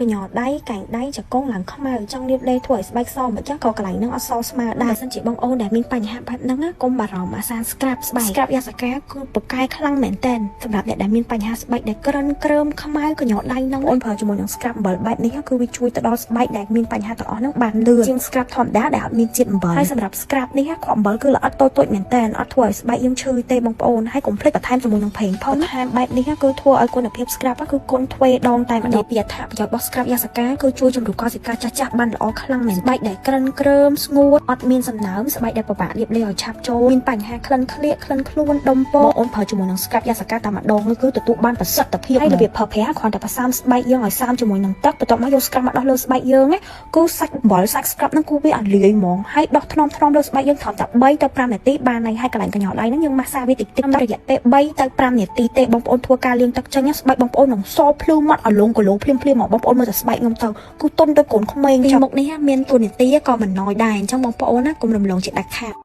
cái nhỏ đáy cảnh đáy chả con làng không ai trong đêm đây tuổi bike so mà chắc có cái lạnh nó so mà đa sân chỉ bông ô để mình bành hạ bạn nắng á con bà rò mà san scrap ya sạc cá cứ bậc cai khăng mền tênสำหรับđể mình bành hạ bike để cơm không ai cái nhỏ đáy nắng ôn phở cho một nhóm scrap bởi bike này cứ bị chui từ đó bike để mình bành hạ từ đó nó bàn lừa riêng scrap thòn đá để mình chịu bởi hay สำหรับ scrap នេះความเบลคือละอัดตัวមែនតែនអត់ធ្វើឲ្យស្បែកយើងឈឺទេបងប្អូនហើយកុំភ្លេចបន្ថែមជាមួយនឹងប្រេងផងថែមបែបនេះគឺធ្វើឲ្យគុណភាព scrap គឺគុណទ្វេដងតែម្ដងពីអត្ថប្រយោជន៍របស់ scrap យ៉ាសាកាគឺជួយជំរុញកោសិកាចាស់បានល្អខ្លាំងមែនស្បែកដែលក្រិនក្រើមស្ងួតអត់មានសំណើមស្បែកដែលពិបាកលាបលេឲ្យឆាប់ចូលមានបញ្ហាក្លិនក្លៀកក្លិនខ្លួនដុំពោអូនប្រើជាមួយនឹង scrap យ៉ាសាកាតែម្ដងគឺទទួលបានប្រសិទ្ធភាពហើយរបៀបប្រើប្រាស់គ្រាន់តែផ្សាំស្បែកយើងឲ្យសាមជាមួយនឹងទឹកបន្ទាប់មកយក scrap មកដោះលើស្បែកយើងគឺសាច់អំបិលសាច់ scrap ហ្នឹងគឺវាអត់លាយហ្មងហើយដោះថ្នមលើស្បែកយើងត្រឹមតែ3ទៅ5នាទីបានហើយហើយកន្លែងកញ្ចក់ដៃហ្នឹងយើងម៉ាស្សាវាតិចៗរយៈពេល3ទៅ5នាទីទេបងប្អូនធ្វើការលាងទឹកចេញស្បែកបងប្អូននឹងសភ្លឺមាត់ឲ្យលងគលោភ្លាមមកបងប្អូនមើលតែស្បែកខ្ញុំទៅគឺទុនទៅកូនក្មេងមុខនេះមានតួនាទីក៏មិនណយដែរអញ្ចឹងបងប្អូនណាកុំរំលងជាដាច់ខាត